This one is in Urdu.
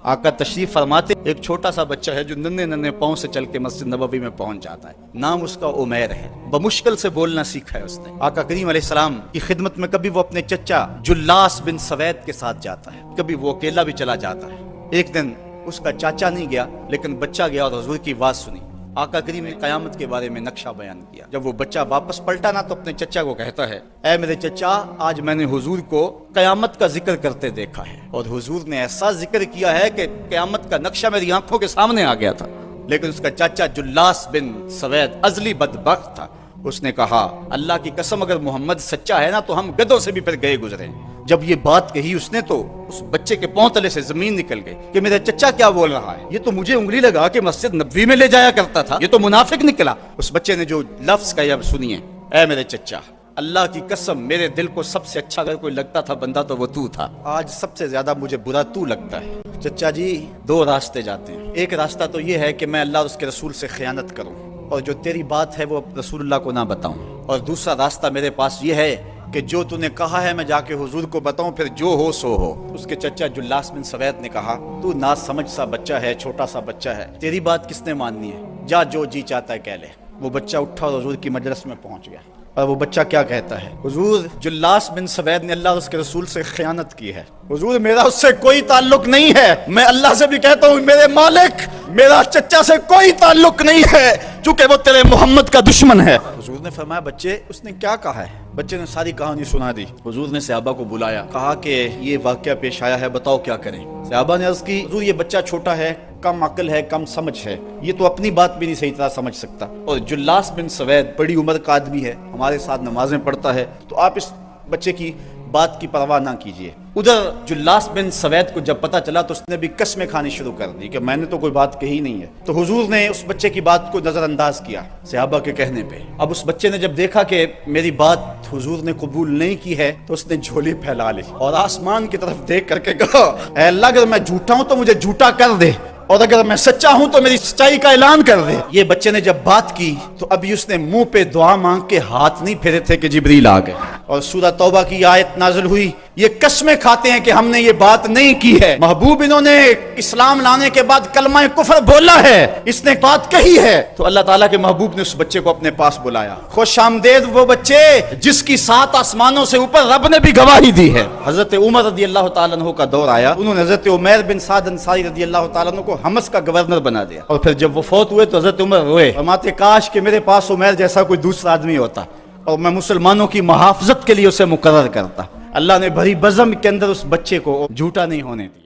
آقا تشریف فرماتے ایک چھوٹا سا بچہ ہے جو ننھے ننھے پاؤں سے چل کے مسجد نبوی میں پہنچ جاتا ہے. نام اس کا عمیر ہے. بمشکل سے بولنا سیکھا ہے اس نے. آقا کریم علیہ السلام کی خدمت میں کبھی وہ اپنے چچا جلاس بن سوید کے ساتھ جاتا ہے, کبھی وہ اکیلا بھی چلا جاتا ہے. ایک دن اس کا چاچا نہیں گیا لیکن بچہ گیا اور حضور کی بات سنی. آقا کریم نے قیامت کے بارے میں نقشہ بیان کیا. جب وہ بچہ واپس پلٹا نا تو اپنے چچا کو کہتا ہے, اے میرے چچا, آج میں نے حضور کو قیامت کا ذکر کرتے دیکھا ہے اور حضور نے ایسا ذکر کیا ہے کہ قیامت کا نقشہ میری آنکھوں کے سامنے آ گیا تھا. لیکن اس کا چاچا جلاس بن سوید ازلی بدبخت تھا. اس نے کہا, اللہ کی قسم اگر محمد سچا ہے نا تو ہم گدھوں سے بھی پھر گئے گزرے. جب یہ بات کہی اس نے تو اس بچے کے پاؤں تلے سے زمین نکل گئی کہ میرا چچا کیا بول رہا ہے, یہ تو مجھے انگلی لگا کہ مسجد نبوی میں لے جایا کرتا تھا, یہ تو منافق نکلا. اس بچے نے جو لفظ کہا اب سنیے, اے میرے چچا, اللہ کی قسم میرے دل کو سب سے اچھا اگر کوئی لگتا تھا بندہ تو وہ تو تھا. آج سب سے زیادہ مجھے برا تو لگتا ہے. چچا جی, دو راستے جاتے ہیں. ایک راستہ تو یہ ہے کہ میں اللہ اور اس کے رسول سے خیانت کروں اور جو تیری بات ہے وہ رسول اللہ کو نہ بتاؤں, اور دوسرا راستہ میرے پاس یہ ہے کہ جو تو نے کہا ہے میں جا کے حضور کو بتاؤں, پھر جو ہو سو ہو. اس کے چچا جلاس بن سوید نے کہا, تو نا سمجھ سا بچہ ہے, چھوٹا سا بچہ ہے, تیری بات کس نے ماننی ہے, جا جو جی چاہتا ہے کہہ لے. وہ بچہ اٹھا اور حضور کی مجلس میں پہنچ گیا. اور وہ بچہ کیا کہتا ہے, حضور جلاس بن سوید نے اللہ اور اس کے رسول سے خیانت کی ہے. حضور میرا اس سے کوئی تعلق نہیں ہے, میں اللہ سے بھی کہتا ہوں میرے مالک, میرا چچا سے کوئی تعلق نہیں ہے چونکہ وہ تیرے محمد کا دشمن ہے. حضور نے فرمایا, بچے اس نے کیا کہا ہے؟ بچے نے ساری کہانی سنا دی. حضور نے صحابہ کو بلایا, کہا کہ یہ واقعہ پیش آیا ہے, بتاؤ کیا کریں. صحابہ نے عرض کی, حضور یہ بچہ چھوٹا ہے, کم عقل ہے, کم سمجھ ہے, یہ تو اپنی بات بھی نہیں صحیح طرح سمجھ سکتا, اور جلاس بن سوید بڑی عمر کا آدمی ہے, ہمارے ساتھ نمازیں پڑھتا ہے, تو آپ اس بچے کی بات کی پرواہ نہ کیجیے. ادھر جلاس بن سوید کو جب پتا چلا تو اس نے بھی قسمیں کھانی شروع کر دی کہ میں نے تو کوئی بات کہی نہیں ہے. تو حضور نے اس بچے کی بات کو نظر انداز کیا صحابہ کے کہنے پہ. اب اس بچے نے جب دیکھا کہ میری بات حضور نے قبول نہیں کی ہے تو اس نے جھولی پھیلا لی اور آسمان کی طرف دیکھ کر کے کہا, اے اللہ اگر میں جھوٹا ہوں تو مجھے جھوٹا کر دے, اور اگر میں سچا ہوں تو میری سچائی کا اعلان کر دے. یہ بچے نے جب بات کی تو ابھی اس نے منہ پہ دعا مانگ کے ہاتھ نہیں پھیرے تھے کہ جبریل آ گئے, اور سورہ توبہ کی آیت نازل ہوئی, یہ قسمیں کھاتے ہیں کہ ہم نے یہ بات نہیں کی ہے. محبوب انہوں نے اسلام لانے کے بعد کلمہ کفر بولا ہے, اس نے بات کہی ہے. تو اللہ تعالیٰ کے محبوب نے اس بچے کو اپنے پاس بلایا. خوش آمدید وہ بچے جس کی 7 آسمانوں سے اوپر رب نے بھی گواہی دی ہے. حضرت عمر رضی اللہ تعالیٰ عنہ کا دور آیا, انہوں نے حضرت عمیر بن سعد انصاری رضی اللہ تعالیٰ عنہ کو حمص کا گورنر بنا دیا, اور پھر جب وہ فوت ہوئے تو حضرت عمر روئے, فرماتے کاش کہ میرے پاس عمیر جیسا کوئی دوسرا آدمی ہوتا اور میں مسلمانوں کی محافظت کے لیے اسے مقرر کرتا. اللہ نے بھری بزم کے اندر اس بچے کو جھوٹا نہیں ہونے دیا.